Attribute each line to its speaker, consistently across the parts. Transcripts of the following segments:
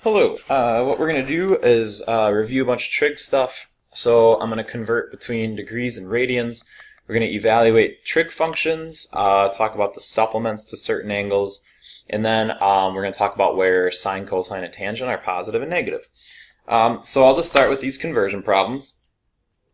Speaker 1: Hello. What we're going to do is review a bunch of trig stuff. So I'm going to convert between degrees and radians. We're going to evaluate trig functions, talk about the supplements to certain angles, and then we're going to talk about where sine, cosine, and tangent are positive and negative. So I'll just start with these conversion problems.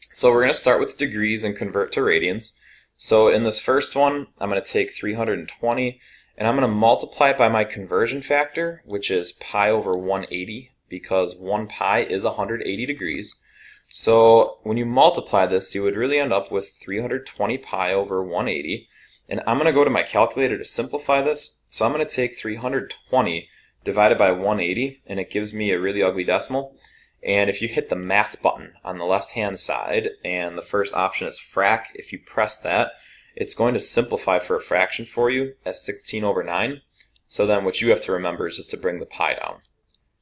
Speaker 1: So we're going to start with degrees and convert to radians. So in this first one, I'm going to take 320 and I'm going to multiply it by my conversion factor, which is pi over 180, because 1 pi is 180 degrees. So when you multiply this, you would really end up with 320 pi over 180. And I'm going to go to my calculator to simplify this. So I'm going to take 320 divided by 180, and it gives me a really ugly decimal. And if you hit the math button on the left-hand side, and the first option is frac, if you press that, it's going to simplify for a fraction for you as 16 over 9. So then what you have to remember is just to bring the pi down.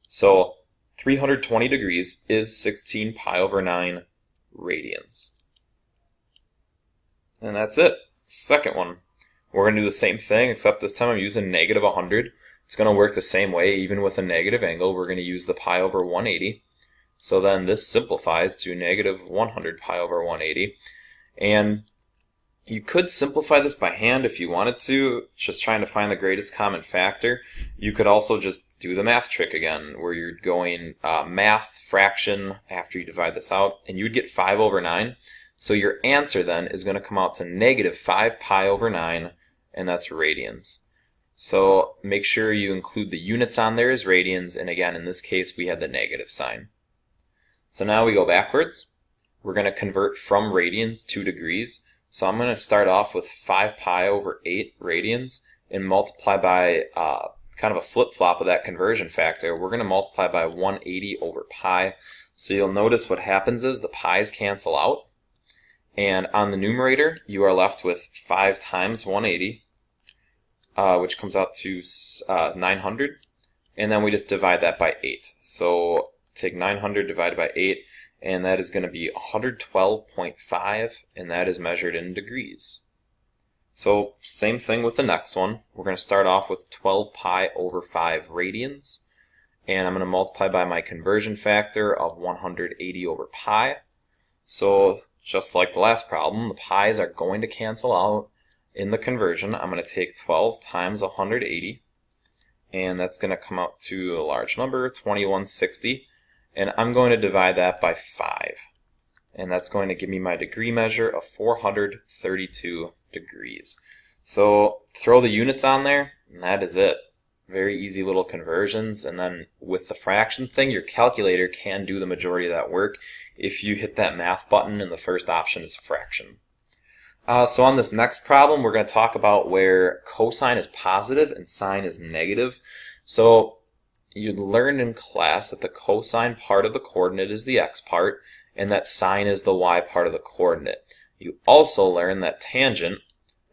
Speaker 1: So 320 degrees is 16 pi over 9 radians. And that's it. Second one. We're going to do the same thing, except this time I'm using negative 100. It's going to work the same way, even with a negative angle. We're going to use the pi over 180. So then this simplifies to negative 100 pi over 180. And you could simplify this by hand if you wanted to, just trying to find the greatest common factor. You could also just do the math trick again, where you're going math, fraction, after you divide this out, and you would get 5 over 9. So your answer then is going to come out to negative 5 pi over 9, and that's radians. So make sure you include the units on there as radians, and again, in this case, we had the negative sign. So now we go backwards. We're going to convert from radians to degrees. So I'm going to start off with 5 pi over 8 radians and multiply by kind of a flip-flop of that conversion factor. We're going to multiply by 180 over pi. So you'll notice what happens is the pi's cancel out. And on the numerator, you are left with 5 times 180, which comes out to 900. And then we just divide that by 8. So take 900 divided by 8. And that is going to be 112.5, and that is measured in degrees. So same thing with the next one. We're going to start off with 12 pi over 5 radians, and I'm going to multiply by my conversion factor of 180 over pi. So just like the last problem, the pi's are going to cancel out in the conversion. I'm going to take 12 times 180, and that's going to come out to a large number, 2160. And I'm going to divide that by 5. And that's going to give me my degree measure of 432 degrees. So throw the units on there, and that is it. Very easy little conversions. And then with the fraction thing, your calculator can do the majority of that work if you hit that math button and the first option is fraction. So on this next problem, we're going to talk about where cosine is positive and sine is negative. So you learned in class that the cosine part of the coordinate is the x part, and that sine is the y part of the coordinate. You also learned that tangent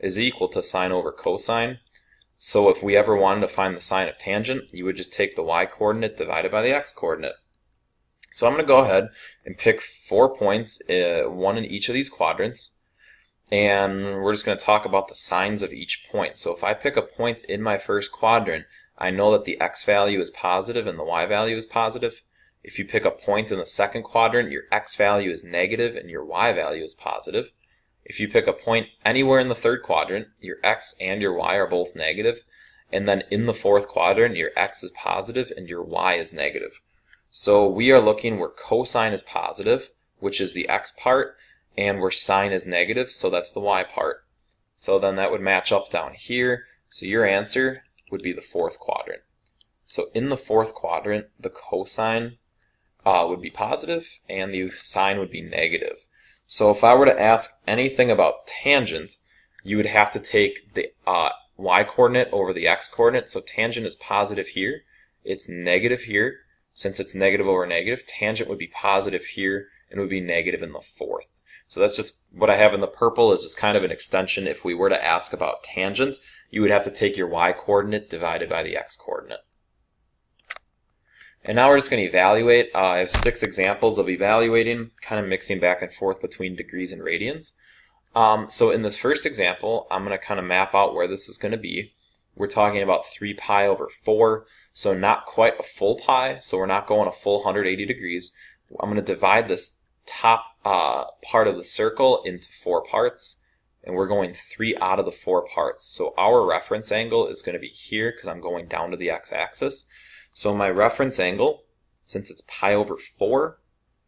Speaker 1: is equal to sine over cosine. So if we ever wanted to find the sine of tangent, you would just take the y coordinate divided by the x coordinate. So I'm going to go ahead and pick 4 points, one in each of these quadrants, and we're just going to talk about the signs of each point. So if I pick a point in my first quadrant, I know that the x value is positive and the y value is positive. If you pick a point in the second quadrant, your x value is negative and your y value is positive. If you pick a point anywhere in the third quadrant, your x and your y are both negative. And then in the fourth quadrant, your x is positive and your y is negative. So we are looking where cosine is positive, which is the x part, and where sine is negative, so that's the y part. So then that would match up down here. So your answer would be the fourth quadrant. So in the fourth quadrant, the cosine would be positive and the sine would be negative. So if I were to ask anything about tangent, you would have to take the y coordinate over the x coordinate. So tangent is positive here, it's negative here. Since it's negative over negative, tangent would be positive here and would be negative in the fourth. So that's just what I have in the purple is just kind of an extension. If we were to ask about tangent, you would have to take your y coordinate divided by the x coordinate. And now we're just going to evaluate. I have 6 examples of evaluating, kind of mixing back and forth between degrees and radians. So in this first example, I'm going to kind of map out where this is going to be. We're talking about 3 pi over 4. so not quite a full pi, so we're not going a full 180 degrees. I'm going to divide this top part of the circle into 4 parts, and we're going 3 out of the 4 parts. So our reference angle is going to be here because I'm going down to the x-axis. So my reference angle, since it's pi over 4,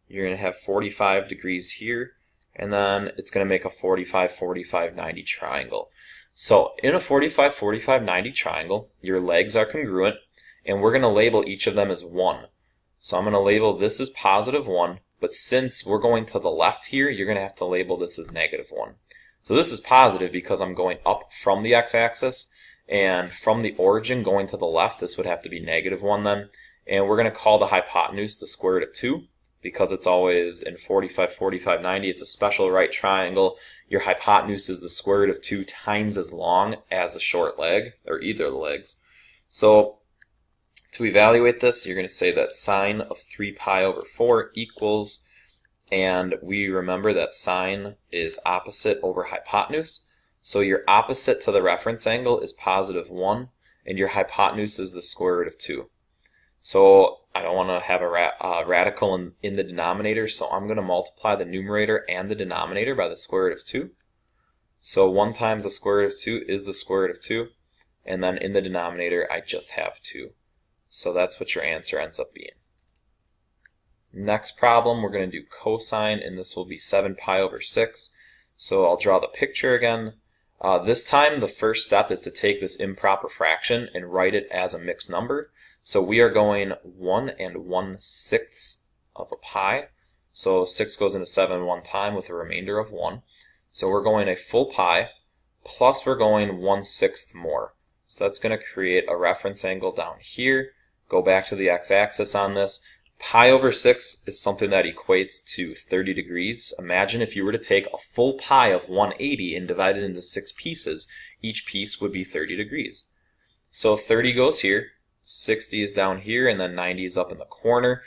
Speaker 1: you're going to have 45 degrees here, and then it's going to make a 45, 45, 90 triangle. So in a 45, 45, 90 triangle, your legs are congruent, and we're going to label each of them as 1. So I'm going to label this as positive 1, but since we're going to the left here, you're going to have to label this as negative 1. So this is positive because I'm going up from the x-axis, and from the origin going to the left, this would have to be negative 1 then. And we're going to call the hypotenuse the square root of 2, because it's always in 45, 45, 90, it's a special right triangle. Your hypotenuse is the square root of 2 times as long as the short leg, or either of the legs. So to evaluate this, you're going to say that sine of 3 pi over 4 equals, and we remember that sine is opposite over hypotenuse. So your opposite to the reference angle is positive 1, and your hypotenuse is the square root of 2. So I don't want to have a radical in the denominator, so I'm going to multiply the numerator and the denominator by the square root of 2. So 1 times the square root of 2 is the square root of 2, and then in the denominator I just have 2. So that's what your answer ends up being. Next problem, we're going to do cosine, and this will be 7 pi over 6. So I'll draw the picture again. This time the first step is to take this improper fraction and write it as a mixed number. So we are going 1 1/6 of a pi. So 6 goes into 7 one time with a remainder of 1. So we're going a full pi, plus we're going 1/6 more. So that's going to create a reference angle down here. Go back to the x-axis on this. Pi over 6 is something that equates to 30 degrees. Imagine if you were to take a full pi of 180 and divide it into 6 pieces. Each piece would be 30 degrees. So 30 goes here, 60 is down here, and then 90 is up in the corner.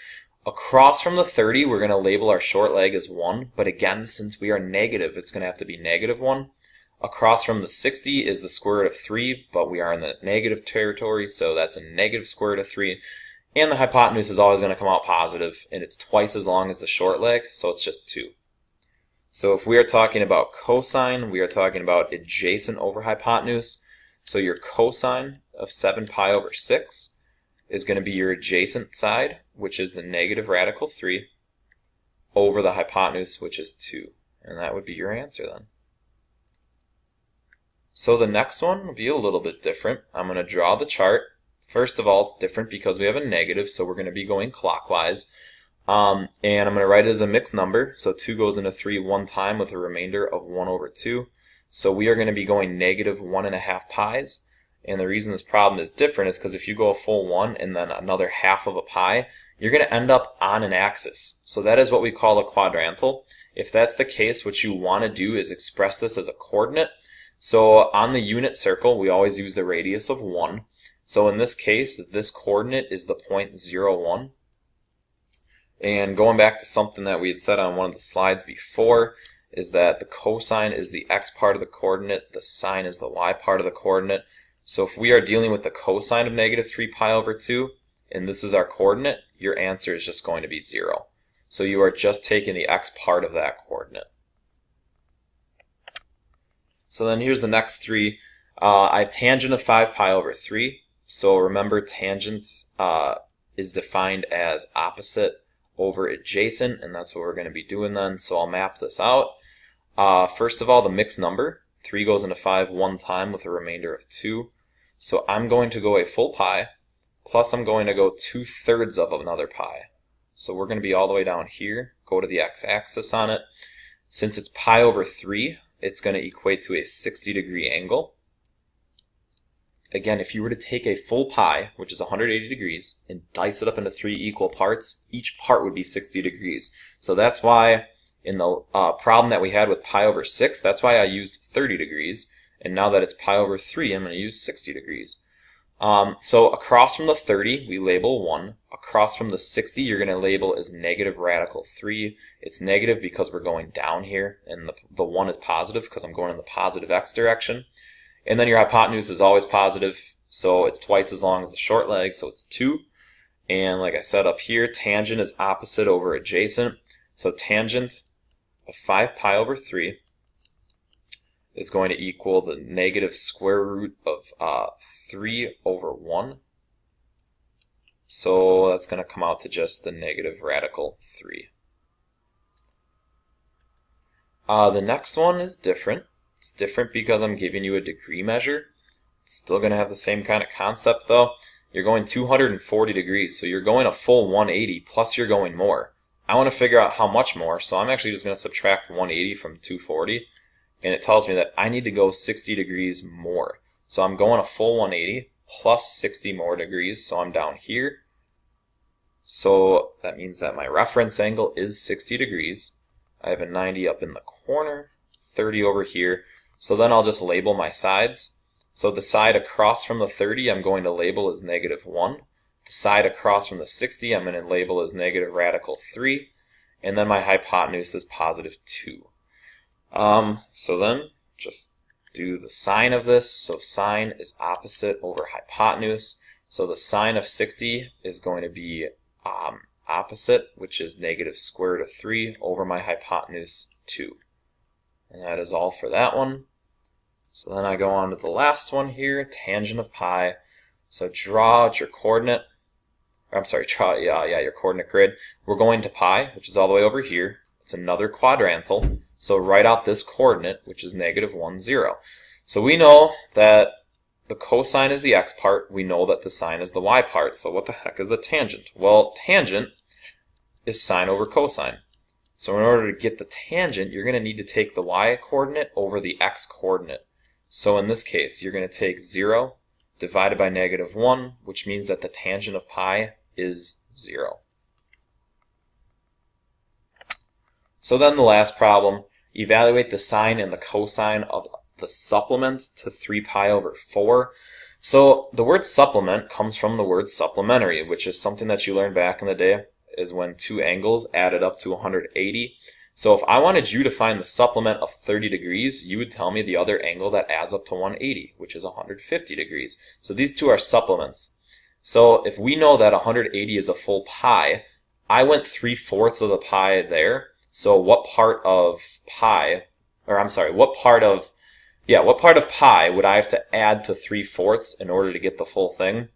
Speaker 1: Across from the 30, we're going to label our short leg as 1, but again, since we are negative, it's going to have to be negative 1. Across from the 60 is the square root of 3, but we are in the negative territory, so that's a negative square root of 3. And the hypotenuse is always going to come out positive, and it's twice as long as the short leg, so it's just 2. So if we are talking about cosine, we are talking about adjacent over hypotenuse. So your cosine of 7 pi over 6 is going to be your adjacent side, which is the negative radical 3, over the hypotenuse, which is 2. And that would be your answer then. So the next one will be a little bit different. I'm going to draw the chart. First of all, it's different because we have a negative, so we're going to be going clockwise. And I'm going to write it as a mixed number. So 2 goes into 3 one time with a remainder of 1 over 2. So we are going to be going negative 1.5 pi's. And the reason this problem is different is because if you go a full 1 and then another half of a pi, you're going to end up on an axis. So that is what we call a quadrantal. If that's the case, what you want to do is express this as a coordinate. So on the unit circle, we always use the radius of 1. So in this case, this coordinate is the point 0, 1. And going back to something that we had said on one of the slides before, is that the cosine is the x part of the coordinate, the sine is the y part of the coordinate. So if we are dealing with the cosine of negative 3 pi over 2, and this is our coordinate, your answer is just going to be 0. So you are just taking the x part of that coordinate. So then here's the next 3. I have tangent of 5 pi over 3. So remember, tangent is defined as opposite over adjacent, and that's what we're going to be doing then. So I'll map this out. First of all, the mixed number. 3 goes into 5 one time with a remainder of 2. So I'm going to go a full pi, plus I'm going to go 2/3 of another pi. So we're going to be all the way down here, go to the x-axis on it. Since it's pi over 3, it's going to equate to a 60-degree angle. Again, if you were to take a full pi, which is 180 degrees, and dice it up into 3 equal parts, each part would be 60 degrees. So that's why in the problem that we had with pi over 6, that's why I used 30 degrees. And now that it's pi over 3, I'm going to use 60 degrees. So across from the 30, we label 1. Across from the 60, you're going to label as negative radical 3. It's negative because we're going down here, and the 1 is positive because I'm going in the positive x direction. And then your hypotenuse is always positive, so it's twice as long as the short leg, so it's 2. And like I said up here, tangent is opposite over adjacent. So tangent of 5 pi over 3 is going to equal the negative square root of 3 over 1. So that's going to come out to just the negative radical 3. The next one is different. It's different because I'm giving you a degree measure. It's still going to have the same kind of concept though. You're going 240 degrees, so you're going a full 180, plus you're going more. I want to figure out how much more, so I'm actually just going to subtract 180 from 240, and it tells me that I need to go 60 degrees more. So I'm going a full 180, plus 60 more degrees, so I'm down here. So that means that my reference angle is 60 degrees. I have a 90 up in the corner, 30 over here, so then I'll just label my sides. So the side across from the 30 I'm going to label as negative 1. The side across from the 60 I'm going to label as negative radical 3. And then my hypotenuse is positive 2. So then just do the sine of this. So sine is opposite over hypotenuse. So the sine of 60 is going to be opposite, which is negative square root of 3 over my hypotenuse 2. And that is all for that one. So then I go on to the last one here, tangent of pi. So draw out your coordinate, your coordinate grid. We're going to pi, which is all the way over here. It's another quadrantal. So write out this coordinate, which is negative 1, 0. So we know that the cosine is the x part. We know that the sine is the y part. So what the heck is the tangent? Well, tangent is sine over cosine. So in order to get the tangent, you're going to need to take the y coordinate over the x coordinate. So in this case, you're going to take 0 divided by negative 1, which means that the tangent of pi is 0. So then the last problem, evaluate the sine and the cosine of the supplement to 3 pi over 4. So the word supplement comes from the word supplementary, which is something that you learned back in the day, is when two angles added up to 180. So if I wanted you to find the supplement of 30 degrees, you would tell me the other angle that adds up to 180, which is 150 degrees. So these two are supplements. So if we know that 180 is a full pi, I went 3/4 of the pi there. So what part of pi, what part of pi would I have to add to 3/4 in order to get the full thing?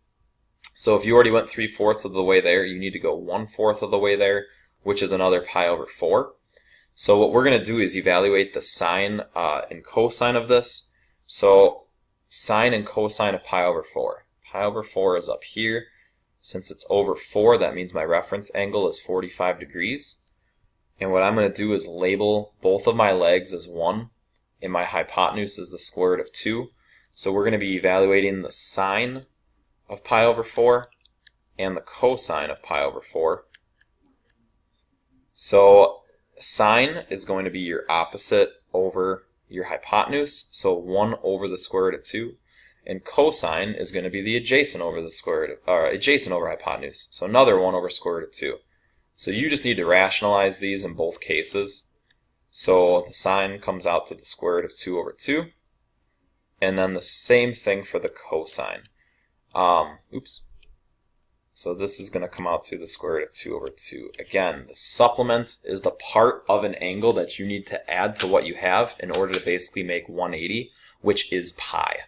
Speaker 1: So if you already went 3/4 of the way there, you need to go 1/4 of the way there, which is another pi over 4. So what we're going to do is evaluate the sine and cosine of this. So sine and cosine of pi over 4. Pi over 4 is up here. Since it's over 4, that means my reference angle is 45 degrees. And what I'm going to do is label both of my legs as 1, and my hypotenuse is the square root of 2. So we're going to be evaluating the sine of pi over 4 and the cosine of pi over 4. So sine is going to be your opposite over your hypotenuse, so 1 over the square root of 2. And cosine is going to be the adjacent over the square root of, adjacent over hypotenuse, so another 1 over square root of 2. So you just need to rationalize these in both cases. So the sine comes out to the square root of 2 over 2. And then the same thing for the cosine. So this is going to come out to the square root of 2 over 2. Again, the supplement is the part of an angle that you need to add to what you have in order to basically make 180, which is pi.